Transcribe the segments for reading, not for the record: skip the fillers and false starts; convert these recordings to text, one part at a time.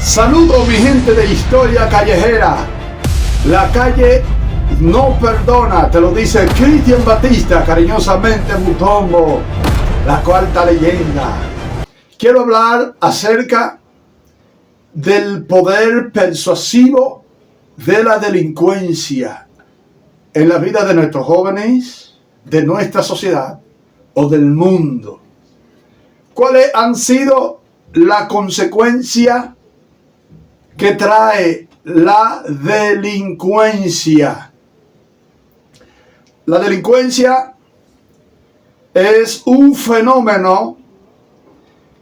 Saludos mi gente de Historia Callejera. La calle no perdona, te lo dice Cristian Batista, cariñosamente Mutombo, la cuarta leyenda. Quiero hablar acerca del poder persuasivo de la delincuencia en la vida de nuestros jóvenes, de nuestra sociedad o del mundo. ¿Cuáles han sido las consecuencias que trae la delincuencia? La delincuencia es un fenómeno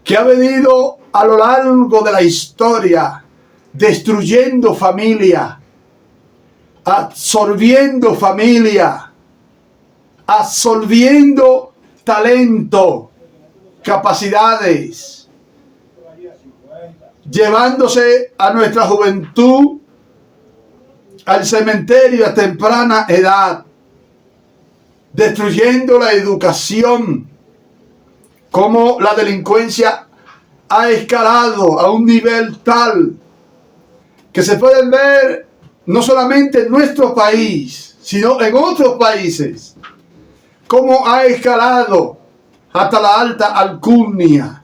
que ha venido a lo largo de la historia destruyendo familia, absorbiendo familia, absorbiendo talento, capacidades, llevándose a nuestra juventud al cementerio a temprana edad, destruyendo la educación. Como la delincuencia ha escalado a un nivel tal que se pueden ver no solamente en nuestro país, sino en otros países, cómo ha escalado hasta la alta alcurnia,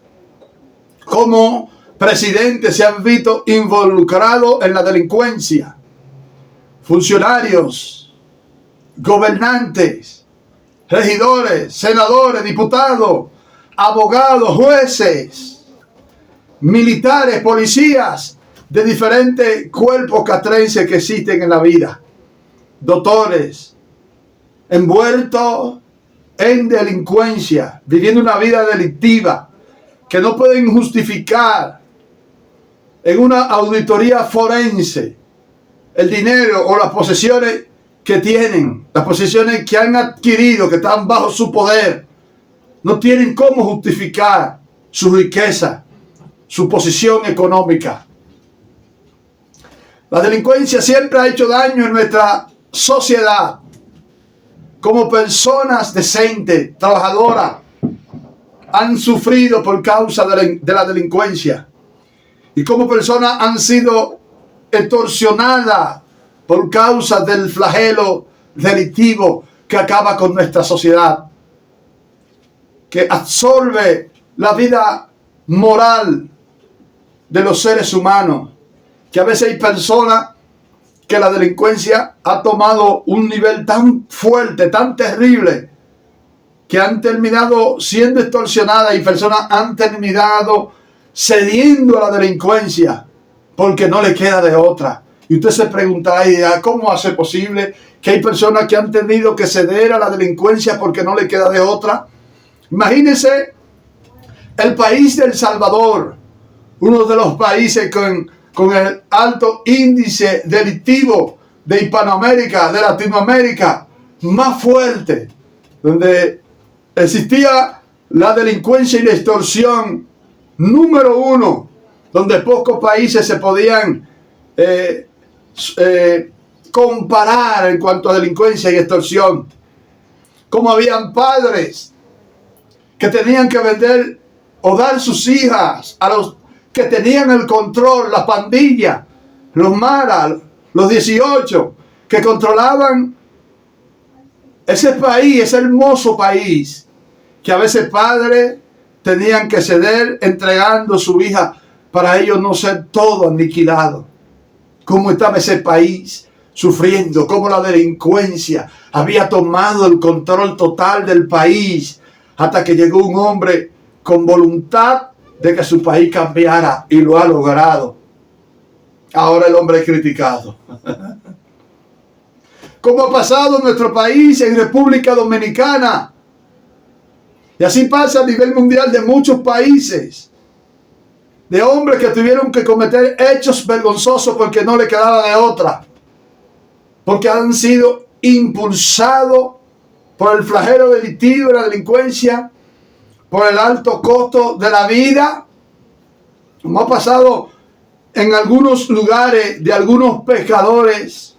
cómo presidentes se han visto involucrados en la delincuencia, funcionarios, gobernantes, regidores, senadores, diputados, abogados, jueces, militares, policías de diferentes cuerpos castrenses que existen en la vida, doctores, envueltos en delincuencia, viviendo una vida delictiva que no pueden justificar en una auditoría forense el dinero o las posesiones que tienen, las posesiones que han adquirido, que están bajo su poder. No tienen cómo justificar su riqueza, su posición económica. La delincuencia siempre ha hecho daño en nuestra sociedad. Como personas decentes, trabajadoras, han sufrido por causa de la delincuencia. Y como personas han sido extorsionadas por causa del flagelo delictivo que acaba con nuestra sociedad, que absorbe la vida moral de los seres humanos, que a veces hay personas que la delincuencia ha tomado un nivel tan fuerte, tan terrible, que han terminado siendo extorsionadas y personas han terminado cediendo a la delincuencia porque no le queda de otra. Y usted se preguntará, ¿cómo hace posible que hay personas que han tenido que ceder a la delincuencia porque no le queda de otra? Imagínense el país de El Salvador, uno de los países con el alto índice delictivo de Hispanoamérica, de Latinoamérica, más fuerte, donde existía la delincuencia y la extorsión número uno, donde pocos países se podían comparar en cuanto a delincuencia y extorsión. Como habían padres que tenían que vender o dar sus hijas a los que tenían el control, la pandilla, los maras, los 18, que controlaban ese país, ese hermoso país, que a veces padres tenían que ceder entregando su hija para ellos no ser todo aniquilado. Cómo estaba ese país sufriendo, cómo la delincuencia había tomado el control total del país, hasta que llegó un hombre con voluntad de que su país cambiara y lo ha logrado. Ahora el hombre es criticado. Como ha pasado en nuestro país, en República Dominicana. Y así pasa a nivel mundial de muchos países. De hombres que tuvieron que cometer hechos vergonzosos porque no le quedaba de otra. Porque han sido impulsados por el flagelo delictivo y la delincuencia, por el alto costo de la vida, como ha pasado en algunos lugares de algunos pescadores,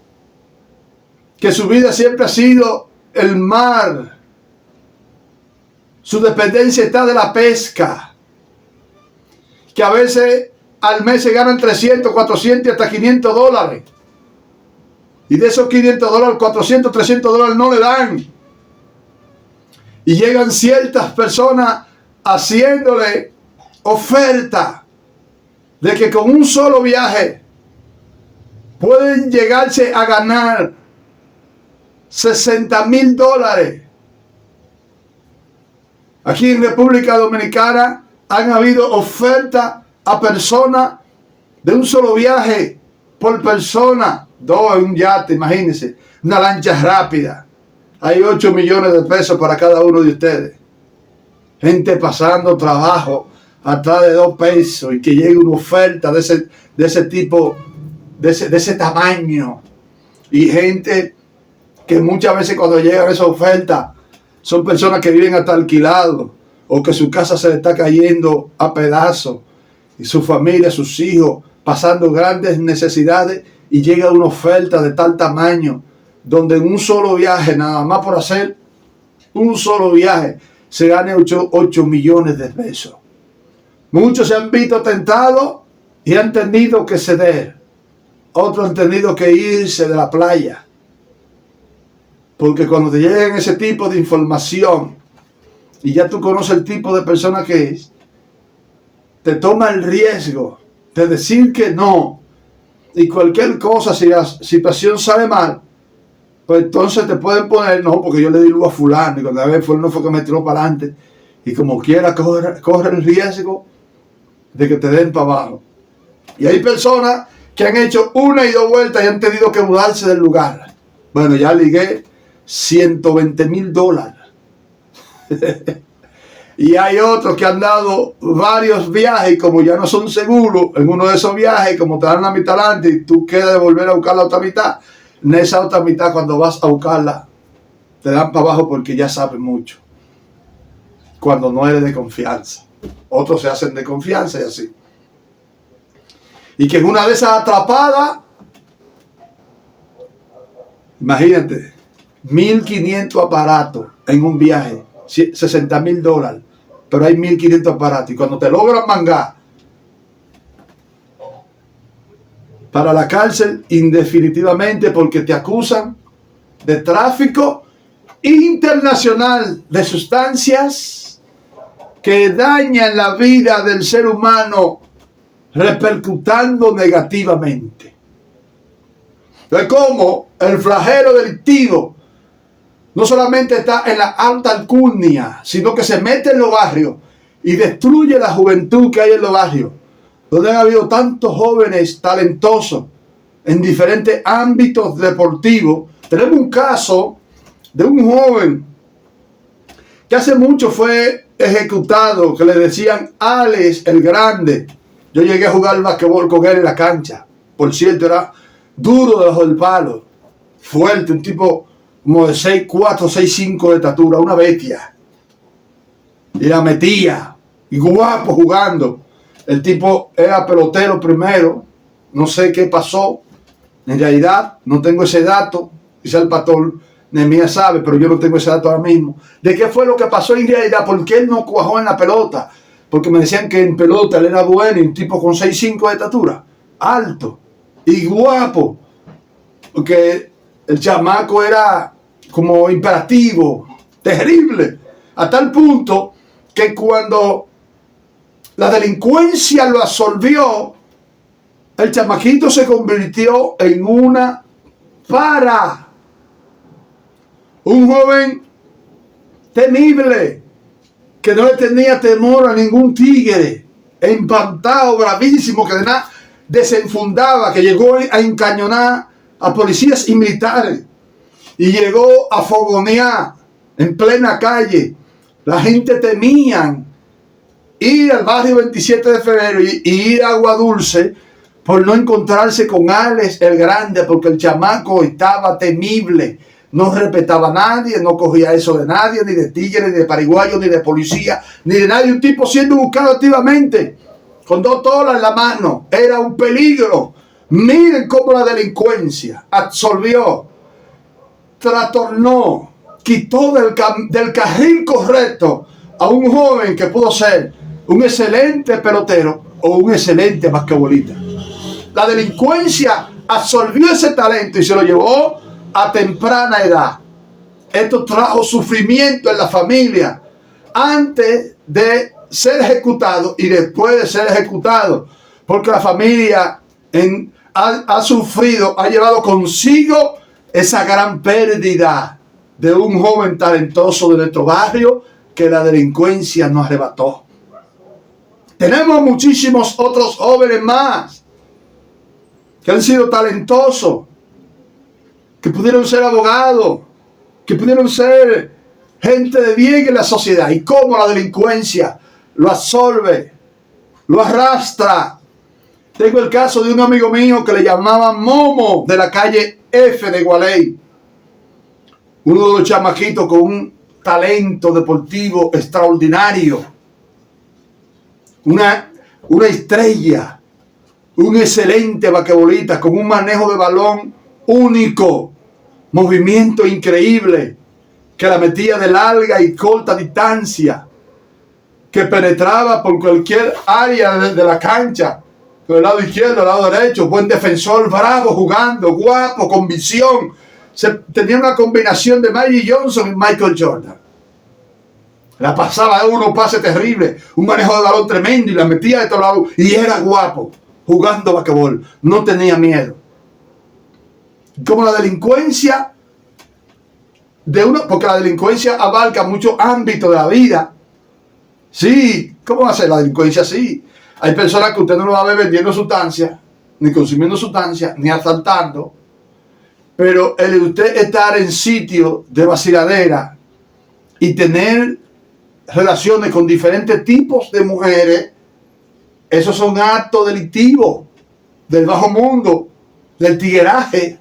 que su vida siempre ha sido el mar, su dependencia está de la pesca, que a veces al mes se ganan 300, 400 y hasta $500. Y de esos $500, 400, 300 dólares no le dan. Y llegan ciertas personas haciéndole oferta de que con un solo viaje pueden llegarse a ganar $60,000. Aquí en República Dominicana han habido ofertas a personas de un solo viaje por persona, 2 en un yate, imagínense, una lancha rápida. Hay 8 millones de pesos para cada uno de ustedes. Gente pasando trabajo atrás de 2 pesos y que llegue una oferta de ese tipo, de ese tamaño. Y gente que muchas veces cuando llegan a esa oferta son personas que viven hasta alquilados o que su casa se le está cayendo a pedazos y su familia, sus hijos pasando grandes necesidades y llega una oferta de tal tamaño donde en un solo viaje, nada más por hacer un solo viaje, se gane 8 millones de pesos. Muchos se han visto tentados y han tenido que ceder. Otros han tenido que irse de la playa. Porque cuando te llegan ese tipo de información y ya tú conoces el tipo de persona que es, te toma el riesgo de decir que no. Y cualquier cosa, si la situación sale mal, pues entonces te pueden poner, no, porque yo le di luz a fulano, y cuando a ver fulano fue que me tiró para adelante, y como quiera corre el riesgo de que te den para abajo. Y hay personas que han hecho 1 y 2 vueltas y han tenido que mudarse del lugar. Bueno, ya ligué $120,000. Y hay otros que han dado varios viajes y como ya no son seguros, en uno de esos viajes, como te dan la mitad adelante y tú quedas de volver a buscar la otra mitad, en esa otra mitad cuando vas a buscarla, te dan para abajo porque ya saben mucho. Cuando no eres de confianza. Otros se hacen de confianza y así. Y que en una de esas atrapadas, imagínate, 1.500 aparatos en un viaje, $60,000, pero hay 1.500 aparatos. Y cuando te logran mangar para la cárcel indefinitivamente porque te acusan de tráfico internacional de sustancias que dañan la vida del ser humano, repercutando negativamente. Entonces, como el flagelo delictivo no solamente está en la alta alcurnia, sino que se mete en los barrios y destruye la juventud que hay en los barrios, donde han habido tantos jóvenes talentosos en diferentes ámbitos deportivos. Tenemos un caso de un joven que hace mucho fue ejecutado, que le decían Alex el Grande. Yo llegué a jugar basquetbol con él en la cancha. Por cierto, era duro debajo del palo, fuerte, un tipo como de 6'4", 6'5" de estatura, una bestia. Y la metía, y guapo jugando. El tipo era pelotero primero, no sé qué pasó. En realidad, no tengo ese dato. Quizá el pastor Nehemías sabe, pero yo no tengo ese dato ahora mismo. ¿De qué fue lo que pasó en realidad? ¿Por qué él no cuajó en la pelota? Porque me decían que en pelota él era bueno, y un tipo con 6'5" de estatura, alto y guapo. Porque el chamaco era como imperativo, terrible, a tal punto que cuando la delincuencia lo absolvió, el chamaquito se convirtió en una para. Un joven temible, que no le tenía temor a ningún tigre, empantado, bravísimo, que de nada desenfundaba, que llegó a encañonar a policías y militares, y llegó a fogonear en plena calle. La gente temía ir al barrio 27 de febrero y ir a Agua Dulce por no encontrarse con Alex el Grande, porque el chamaco estaba temible. No respetaba a nadie, no cogía eso de nadie, ni de tigre, ni de pariguayo, ni de policía, ni de nadie. Un tipo siendo buscado activamente, con $2 en la mano. Era un peligro. Miren cómo la delincuencia absolvió, trastornó, quitó del carril correcto a un joven que pudo ser un excelente pelotero o un excelente basquetbolista. La delincuencia absorbió ese talento y se lo llevó a temprana edad. Esto trajo sufrimiento en la familia antes de ser ejecutado y después de ser ejecutado, porque la familia ha sufrido, ha llevado consigo esa gran pérdida de un joven talentoso de nuestro barrio que la delincuencia nos arrebató. Tenemos muchísimos otros jóvenes más que han sido talentosos, que pudieron ser abogados, que pudieron ser gente de bien en la sociedad, y cómo la delincuencia lo absorbe, lo arrastra. Tengo el caso de un amigo mío que le llamaban Momo, de la calle F de Gualey. Uno de los chamaquitos con un talento deportivo extraordinario. Una estrella, un excelente basquetbolista con un manejo de balón único, movimiento increíble, que la metía de larga y corta distancia, que penetraba por cualquier área de la cancha, por el lado izquierdo, el lado derecho, buen defensor, bravo, jugando, guapo, con visión. Tenía una combinación de Magic Johnson y Michael Jordan. La pasaba de uno pase terrible, un manejo de balón tremendo y la metía de todos lados, y era guapo, jugando basquetbol, no tenía miedo. Como la delincuencia porque la delincuencia abarca muchos ámbitos de la vida. Sí, ¿cómo va a ser la delincuencia así? Hay personas que usted no lo va a ver vendiendo sustancias, ni consumiendo sustancias, ni asaltando, pero el usted estar en sitio de vaciladera y tener relaciones con diferentes tipos de mujeres, esos son actos delictivos del bajo mundo, del tigueraje.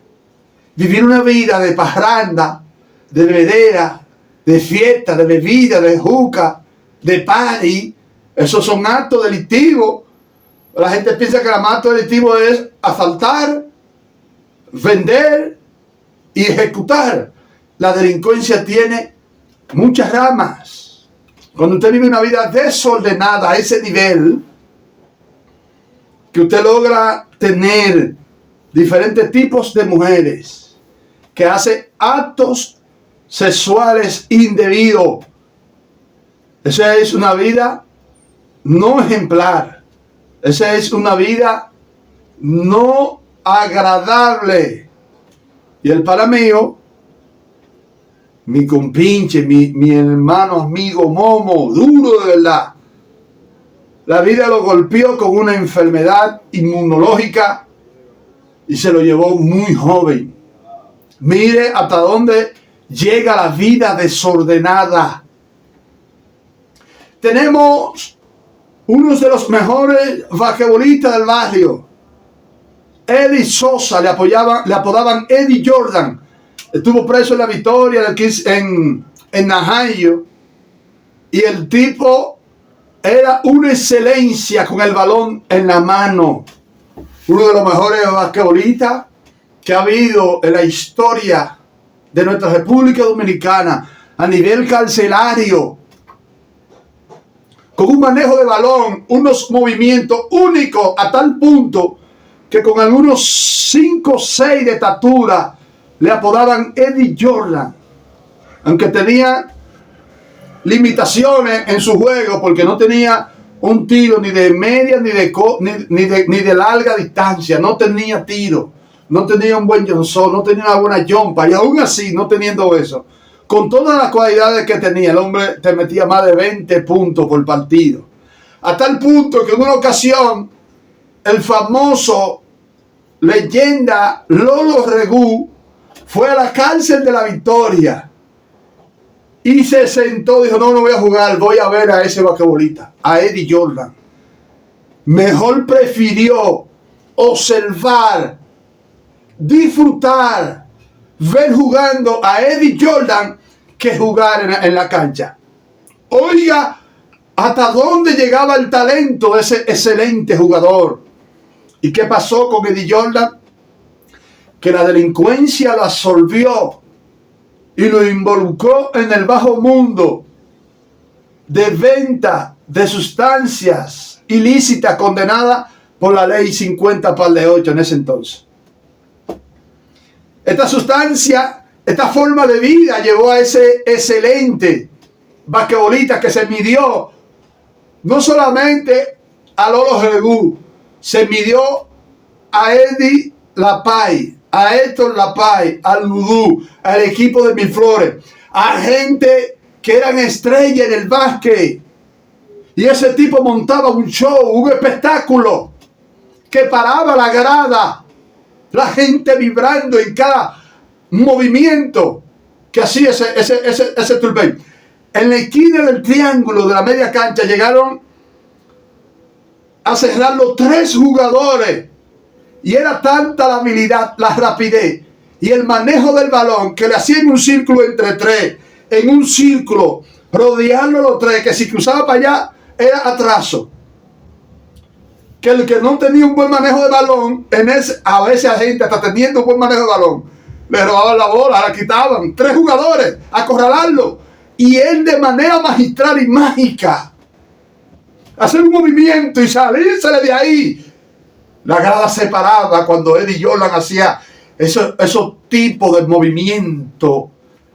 Vivir una vida de parranda, de bebedera, de fiesta, de bebida, de juca, de party, esos son actos delictivos. La gente piensa que el acto delictivo es asaltar, vender y ejecutar. La delincuencia tiene muchas ramas. Cuando usted vive una vida desordenada a ese nivel, que usted logra tener diferentes tipos de mujeres, que hace actos sexuales indebidos, esa es una vida no ejemplar. Esa es una vida no agradable. Y el pana mío, mi compinche, mi hermano amigo Momo, duro de verdad, la vida lo golpeó con una enfermedad inmunológica y se lo llevó muy joven. Mire hasta dónde llega la vida desordenada. Tenemos uno de los mejores basquetbolistas del barrio, Eddie Sosa, le apodaban Eddie Jordan. Estuvo preso en la Victoria en Najayo, y el tipo era una excelencia con el balón en la mano. Uno de los mejores basquetbolistas que ha habido en la historia de nuestra República Dominicana a nivel carcelario, con un manejo de balón, unos movimientos únicos a tal punto que con algunos 5 o 6 de estatura le apodaban Eddie Jordan, aunque tenía limitaciones en su juego porque no tenía un tiro ni de media ni de larga distancia, no tenía tiro, no tenía un buen Johnson, no tenía una buena jumpa, y aún así, no teniendo eso, con todas las cualidades que tenía, el hombre te metía más de 20 puntos por partido. A tal punto que en una ocasión, el famoso leyenda Lolo Regú fue a la cárcel de la Victoria y se sentó, dijo: no voy a jugar, voy a ver a ese basquetbolista, a Eddie Jordan. Mejor prefirió observar, disfrutar, ver jugando a Eddie Jordan que jugar en la cancha. Oiga, hasta dónde llegaba el talento de ese excelente jugador. ¿Y qué pasó con Eddie Jordan? Que la delincuencia lo absorbió y lo involucró en el bajo mundo de venta de sustancias ilícita condenada por la ley 50 par de 8 en ese entonces. Esta sustancia, esta forma de vida llevó a ese excelente basquetbolista que se midió no solamente a Lolo Regú, se midió a Eddie Lapay, a Héctor Lapay, al Ludú, al equipo de Miraflores, a gente que eran estrellas en el básquet. Y ese tipo montaba un show, un espectáculo que paraba la grada, la gente vibrando en cada movimiento que hacía ese turbay. En la esquina del triángulo de la media cancha llegaron a cerrarlo 3 jugadores. Y era tanta la habilidad, la rapidez y el manejo del balón que le hacían un círculo entre 3, en un círculo, rodeando los 3, que si cruzaba para allá era atraso. Que el que no tenía un buen manejo de balón, a veces a gente hasta teniendo un buen manejo de balón, le robaban la bola, la quitaban. 3 jugadores a acorralarlo. Y él de manera magistral y mágica hacer un movimiento y salirse de ahí. La grada se paraba cuando Eddie Jordan hacía esos tipos de movimiento.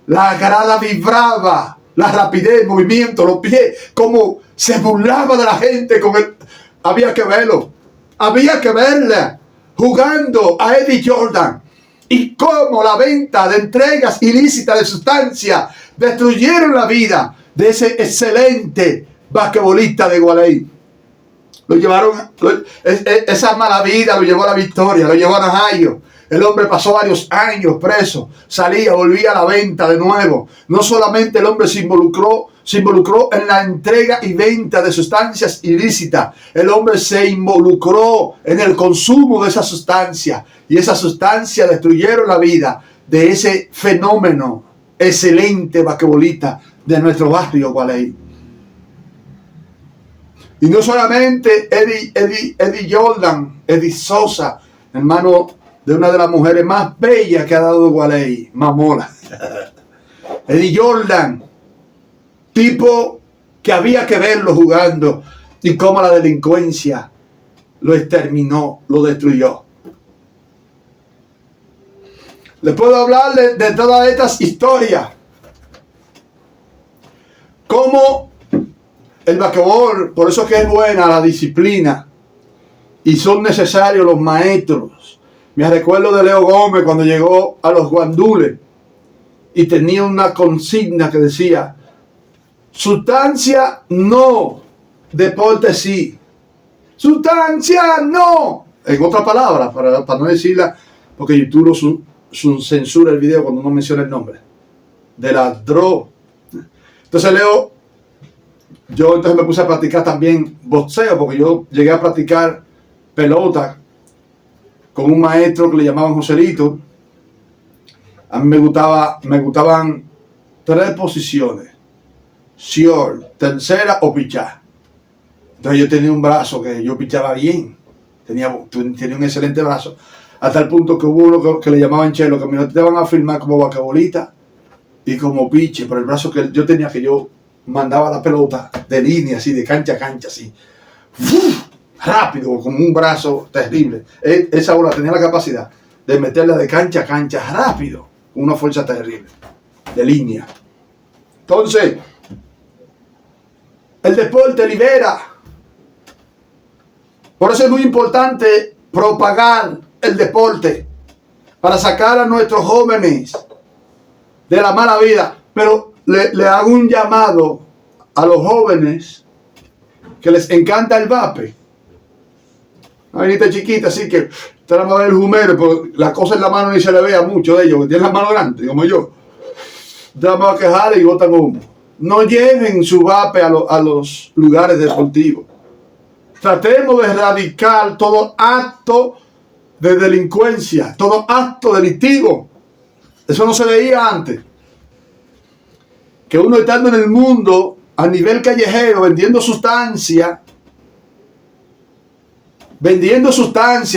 La grada vibraba, la rapidez, el movimiento, los pies, como se burlaba de la gente con él. Había que verlo, había que verla jugando a Eddie Jordan. Y cómo la venta de entregas ilícitas de sustancias destruyeron la vida de ese excelente basquetbolista de Gualey. Lo llevaron, esa mala vida lo llevó a la victoria, lo llevó a Najayo. El hombre pasó varios años preso, salía, volvía a la venta de nuevo. No solamente el hombre se involucró en la entrega y venta de sustancias ilícitas. El hombre se involucró en el consumo de esa sustancia. Y esa sustancia destruyeron la vida de ese fenómeno excelente basquetbolista de nuestro barrio Gualey. Y no solamente Eddie Jordan, Eddie Sosa, hermano de una de las mujeres más bellas que ha dado Gualey, Mamola. Eddie Jordan, tipo que había que verlo jugando y cómo la delincuencia lo exterminó, lo destruyó. Les puedo hablar de todas estas historias. Cómo el basquetbol, por eso es que es buena la disciplina y son necesarios los maestros. Me recuerdo de Leo Gómez cuando llegó a los Guandules y tenía una consigna que decía: sustancia no, deporte sí. Sustancia no. En otras palabras, para no decirla, porque YouTube censura el video cuando uno menciona el nombre de la droga. Entonces yo entonces me puse a practicar también boxeo, porque yo llegué a practicar pelota con un maestro que le llamaban Joselito. A mí me gustaban 3 posiciones: short, tercera o pichar. Entonces yo tenía un brazo que yo pichaba bien, tenía un excelente brazo, hasta el punto que hubo uno que le llamaban Chelo, que me lo iban a firmar como basquetbolista y como piche, por el brazo que yo tenía, que yo mandaba la pelota de línea, así, de cancha a cancha, así. ¡Uf! Rápido, con un brazo terrible. Esa bola tenía la capacidad de meterla de cancha a cancha rápido, con una fuerza terrible, de línea. Entonces, el deporte libera. Por eso es muy importante propagar el deporte, para sacar a nuestros jóvenes de la mala vida. Pero le hago un llamado a los jóvenes que les encanta el vape. Una vainita chiquita, así que usted la va a ver el jumero, pero la cosa en la mano ni se le vea mucho de ellos, que tienen la mano grande, como yo. Usted la va a quejar y botan humo. No lleven su vape a los lugares deportivos. Tratemos de erradicar todo acto de delincuencia, todo acto delictivo. Eso no se veía antes. Que uno estando en el mundo a nivel callejero vendiendo sustancia,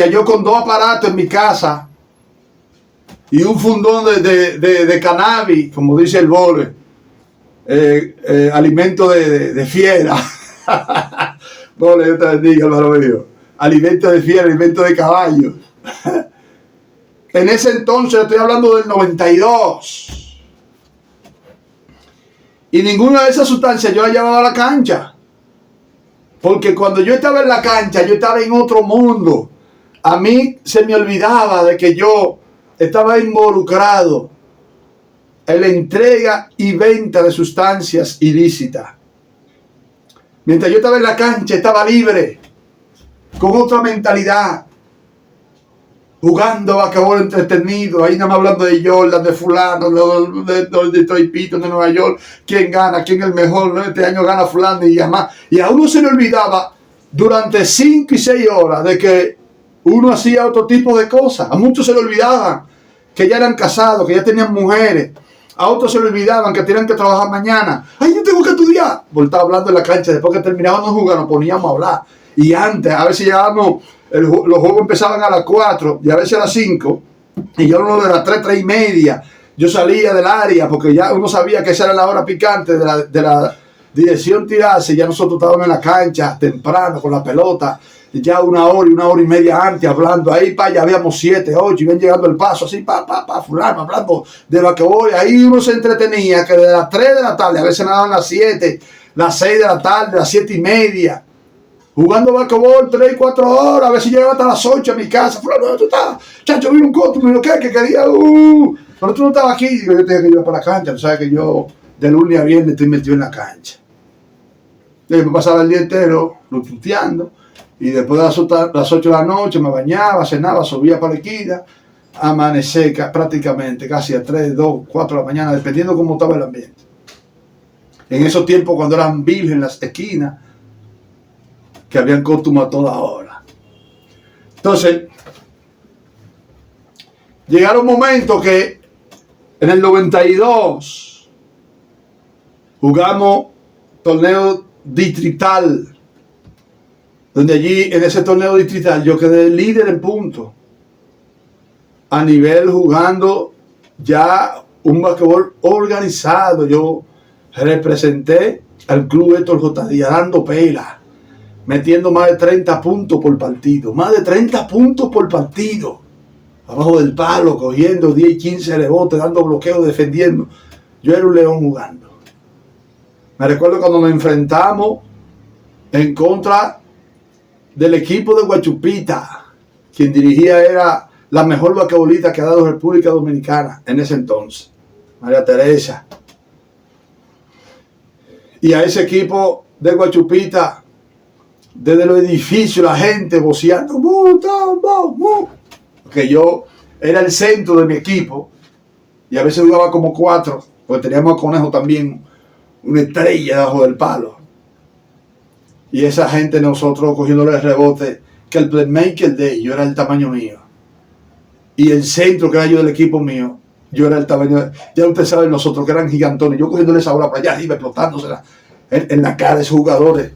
yo con 2 aparatos en mi casa y un fundón de cannabis, como dice el bole, alimento de fiera, Bueno, Dios te bendiga, hermano mío. Alimento de fiera, alimento de caballo. En ese entonces, estoy hablando del 92. Y ninguna de esas sustancias yo la llevaba a la cancha. Porque cuando yo estaba en la cancha, yo estaba en otro mundo. A mí se me olvidaba de que yo estaba involucrado en la entrega y venta de sustancias ilícitas. Mientras yo estaba en la cancha, estaba libre, con otra mentalidad, jugando basquetbol entretenido, ahí nada más hablando de Jordan, de fulano, de Detroit Pistons, de Nueva York, quién gana, quién es el mejor, ¿no? Este año gana fulano y demás. Y a uno se le olvidaba durante 5 y 6 horas de que uno hacía otro tipo de cosas. A muchos se le olvidaban que ya eran casados, que ya tenían mujeres. A otros se le olvidaban que tenían que trabajar mañana. ¡Ay, yo tengo que estudiar! Voltaba hablando en la cancha. Después que terminábamos de jugar, nos poníamos a hablar. Y antes, a veces llegábamos, los juegos empezaban a las 4 y a veces a las 5. Y yo no de las 3, 3 y media. Yo salía del área porque ya uno sabía que esa era la hora picante de la dirección tirarse. Ya nosotros estábamos en la cancha temprano con la pelota. Ya una hora y media antes hablando, ahí para allá habíamos 7, 8 y ven llegando el paso, así fulano, hablando de basquetbol. Ahí uno se entretenía que de las 3 de la tarde, a veces nadaban las 7, las 6 de la tarde, las 7 y media, jugando basquetbol 3 y 4 horas, a veces llegaba hasta las 8 a mi casa. Fulano, tú estabas, chacho, vino un coto, me dijo, ¿qué? Que quería, pero tú no estabas aquí. Digo, yo tenía que ir para la cancha, tú sabes que yo de lunes a viernes estoy metido en la cancha. Y me pasaba el día entero tuteando. Y después de las 8 de la noche me bañaba, cenaba, subía para la esquina, amanecer prácticamente casi a 3, 2, 4 de la mañana, dependiendo cómo estaba el ambiente. En esos tiempos cuando eran virgen las esquinas, que habían costumbre a toda hora. Entonces, llegaron momentos que en el 92 jugamos torneo distrital, donde allí en ese torneo distrital yo quedé líder en puntos a nivel jugando ya un basquetbol organizado. Yo representé al club Héctor J. Díaz dando pela, metiendo más de 30 puntos por partido, abajo del palo, cogiendo 10 y 15 rebotes, dando bloqueo, defendiendo. Yo era un león jugando. Me recuerdo cuando nos enfrentamos en contra del equipo de Guachupita, quien dirigía era la mejor basquetbolista que ha dado República Dominicana en ese entonces, María Teresa. Y a ese equipo de Guachupita, desde los edificios, la gente voceando, porque yo era el centro de mi equipo, y a veces jugaba como 4, porque teníamos a Conejo también, una estrella debajo del palo. Y esa gente, nosotros cogiéndole el rebote, que el playmaker de ellos era el tamaño mío. Y el centro que era yo del equipo mío, yo era el tamaño. Ya ustedes saben, nosotros que eran gigantones, yo cogiéndole esa bola para allá arriba, explotándosela en la cara de esos jugadores.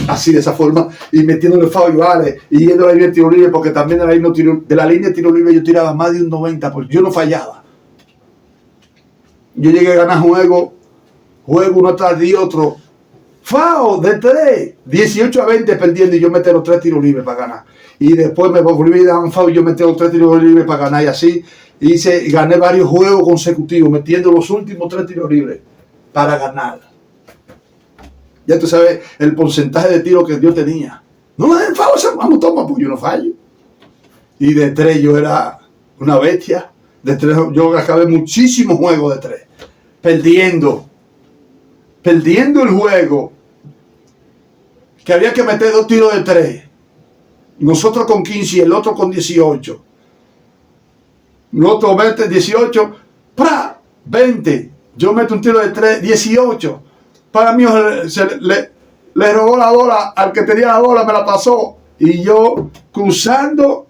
Así, de esa forma, y metiéndole foul y yendo a la línea de tiro libre, porque también de la línea de tiro libre yo tiraba más de un 90%, porque yo no fallaba. Yo llegué a ganar juego uno tras de otro. Foul de 3, 18-20 perdiendo y yo metí los 3 tiros libres para ganar. Y después me volví a dar un foul y yo metí los 3 tiros libres para ganar. Y así gané varios juegos consecutivos, metiendo los últimos 3 tiros libres para ganar. Ya tú sabes el porcentaje de tiros que yo tenía. No me den foul, vamos, toma, pues yo no fallo. Y de 3 yo era una bestia. De 3 yo acabé muchísimos juegos de 3. Perdiendo el juego, que había que meter 2 tiros de 3. Nosotros con 15 y el otro con 18. Nosotros mete 18, 20. Yo meto un tiro de 3, 18. Para mí le robó la bola al que tenía la bola, me la pasó. Y yo cruzando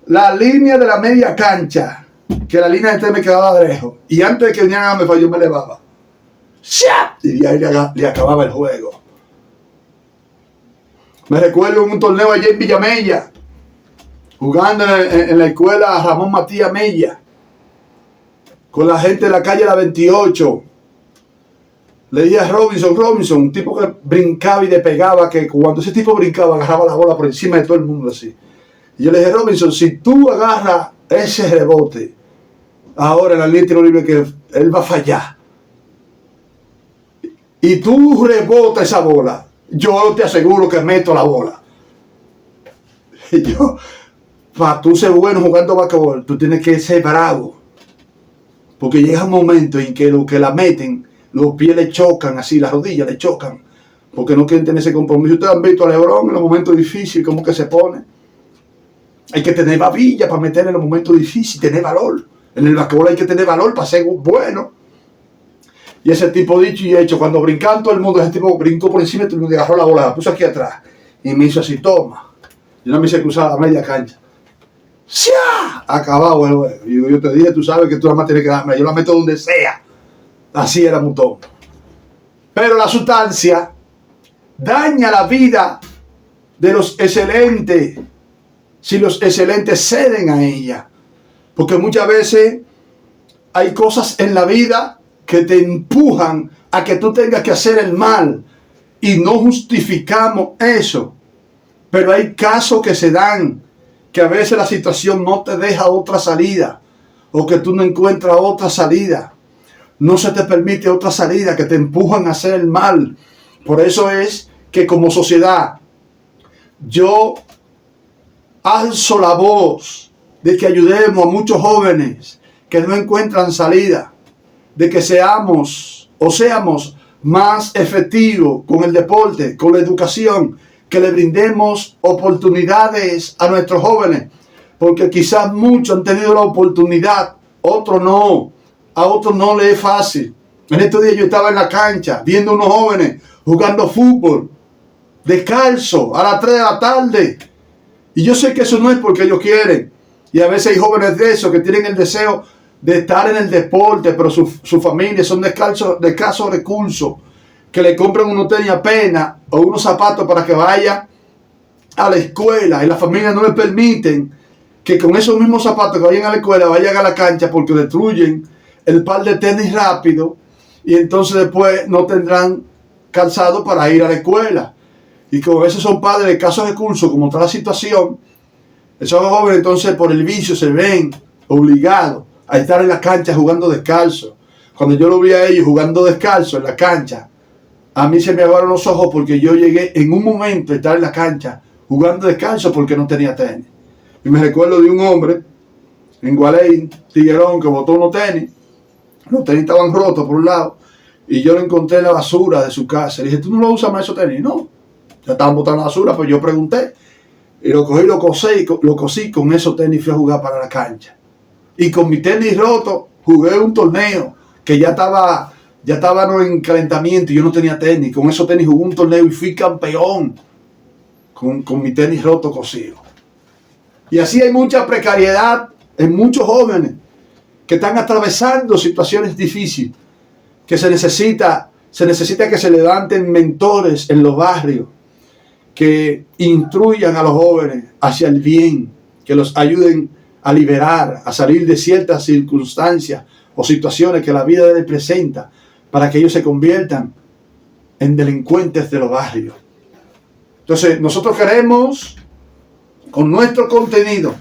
la línea de la media cancha, que la línea de 3 me quedaba lejos. Y antes de que vinieran a me falló, yo me elevaba. Y ahí le acababa el juego. Me recuerdo en un torneo allí en Villamella, jugando en la escuela Ramón Matías Mella, con la gente de la calle La 28. Le dije a Robinson, un tipo que brincaba y despegaba, que cuando ese tipo brincaba agarraba la bola por encima de todo el mundo así. Y yo le dije, Robinson, si tú agarras ese rebote ahora en la línea de tiro libre, que él va a fallar, y tú rebotas esa bola, yo te aseguro que meto la bola. Y yo, para tú ser bueno jugando basquetbol, tú tienes que ser bravo, porque llega un momento en que los que la meten, los pies le chocan así, las rodillas le chocan, porque no quieren tener ese compromiso. Ustedes han visto a LeBron en los momentos difíciles, cómo que se pone. Hay que tener babilla para meter en los momentos difíciles, tener valor. En el basquetbol hay que tener valor para ser bueno. Y ese tipo, dicho y hecho, cuando brincaban todo el mundo, ese tipo brincó por encima y todo el mundo agarró la bola, la puso aquí atrás y me hizo así, toma. Yo no me hice cruzar la media cancha. ¡Sia! Acabado el juego. Y yo te dije, tú sabes que tú nada más tienes que darme, yo la meto donde sea. Así era Mutón. Pero la sustancia daña la vida de los excelentes si los excelentes ceden a ella. Porque muchas veces hay cosas en la vida que te empujan a que tú tengas que hacer el mal. Y no justificamos eso. Pero hay casos que se dan, que a veces la situación no te deja otra salida. O que tú no encuentras otra salida. No se te permite otra salida, que te empujan a hacer el mal. Por eso es que como sociedad, yo alzo la voz de que ayudemos a muchos jóvenes que no encuentran salida, de que seamos más efectivos con el deporte, con la educación, que le brindemos oportunidades a nuestros jóvenes, porque quizás muchos han tenido la oportunidad, otros no, a otros no les es fácil. En estos días yo estaba en la cancha viendo unos jóvenes jugando fútbol descalzo a las 3 de la tarde. Y yo sé que eso no es porque ellos quieren. Y a veces hay jóvenes de esos que tienen el deseo de estar en el deporte, pero su familia son de escasos recursos, que le compran unos tenis apenas o unos zapatos para que vaya a la escuela, y la familia no le permiten que con esos mismos zapatos que vayan a la escuela vayan a la cancha, porque destruyen el par de tenis rápido y entonces después no tendrán calzado para ir a la escuela. Y como a veces son padres de escasos recursos, como está la situación, esos jóvenes entonces por el vicio se ven obligados a estar en la cancha jugando descalzo. Cuando yo lo vi a ellos jugando descalzo en la cancha, a mí se me abrieron los ojos, porque yo llegué en un momento a estar en la cancha jugando descalzo porque no tenía tenis. Y me recuerdo de un hombre en Gualey, Tiguerón, que botó unos tenis. Los tenis estaban rotos por un lado, y yo lo encontré en la basura de su casa. Le dije, ¿tú no lo usas más esos tenis? No, ya estaban botando la basura. Pues yo pregunté, y lo cogí, lo cosí con esos tenis, fui a jugar para la cancha. Y con mi tenis roto jugué un torneo que ya estaba no en calentamiento y yo no tenía tenis. Con esos tenis jugué un torneo y fui campeón con mi tenis roto cosido. Y así hay mucha precariedad en muchos jóvenes que están atravesando situaciones difíciles, que se necesita que se levanten mentores en los barrios, que instruyan a los jóvenes hacia el bien, que los ayuden a liberar, a salir de ciertas circunstancias o situaciones que la vida les presenta, para que ellos se conviertan en delincuentes de los barrios. Entonces, nosotros queremos, con nuestro contenido,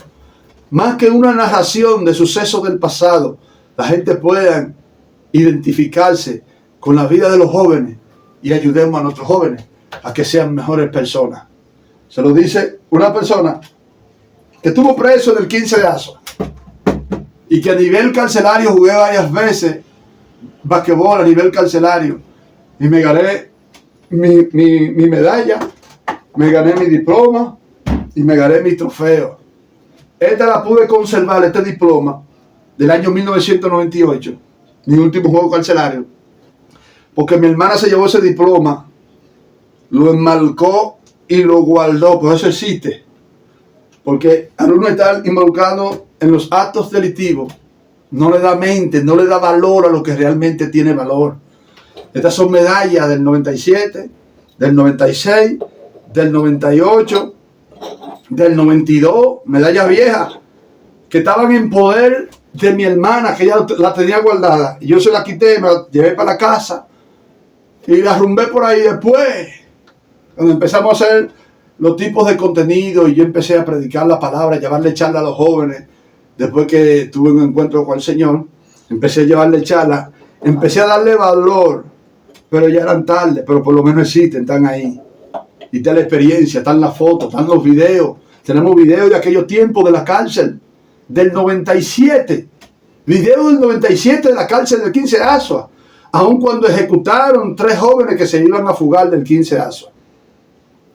más que una narración de sucesos del pasado, la gente pueda identificarse con la vida de los jóvenes y ayudemos a nuestros jóvenes a que sean mejores personas. Se lo dice una persona que estuvo preso en el 15 de Azo y que a nivel carcelario jugué varias veces basquetbol a nivel carcelario y me gané mi medalla, me gané mi diploma y me gané mi trofeo. Esta la pude conservar, este diploma del año 1998, mi último juego carcelario, porque mi hermana se llevó ese diploma, lo enmarcó y lo guardó. Por eso existe, porque al uno estar involucrado en los actos delictivos, no le da mente, no le da valor a lo que realmente tiene valor. Estas son medallas del 97, del 96, del 98, del 92, medallas viejas que estaban en poder de mi hermana, que ella la tenía guardada, y yo se la quité, me la llevé para la casa Y la rumbé por ahí después. Cuando empezamos a hacer los tipos de contenido y yo empecé a predicar la palabra, llevarle charla a los jóvenes, después que tuve un encuentro con el Señor, empecé a llevarle charla, empecé a darle valor, pero ya eran tarde, pero por lo menos existen, están ahí. Y está la experiencia, están las fotos, están los videos. Tenemos videos de aquellos tiempos de la cárcel, del 97. Videos del 97 de la cárcel del 15 de Asua. Aun cuando ejecutaron 3 jóvenes que se iban a fugar del 15 de Asua.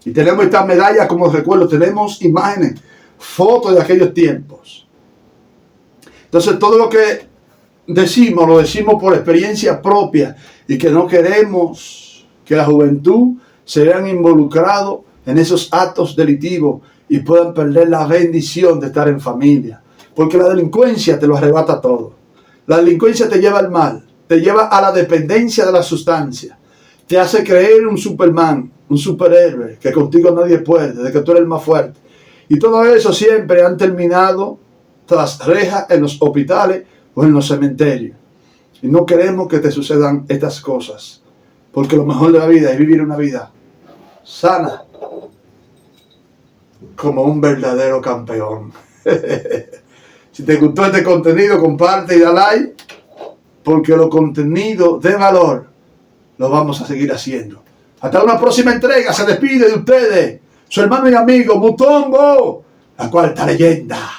Y tenemos estas medallas como recuerdo, tenemos imágenes, fotos de aquellos tiempos. Entonces todo lo que decimos, lo decimos por experiencia propia y que no queremos que la juventud se vean involucrados en esos actos delictivos y puedan perder la bendición de estar en familia. Porque la delincuencia te lo arrebata todo. La delincuencia te lleva al mal, te lleva a la dependencia de la sustancia, te hace creer un Superman, un superhéroe, que contigo nadie puede, de que tú eres el más fuerte. Y todo eso siempre han terminado tras rejas en los hospitales o en los cementerios. Y no queremos que te sucedan estas cosas, porque lo mejor de la vida es vivir una vida sana, como un verdadero campeón. Si te gustó este contenido, comparte y da like, porque los contenidos de valor los vamos a seguir haciendo. Hasta una próxima entrega. Se despide de ustedes su hermano y amigo Mutombo, la cuarta leyenda.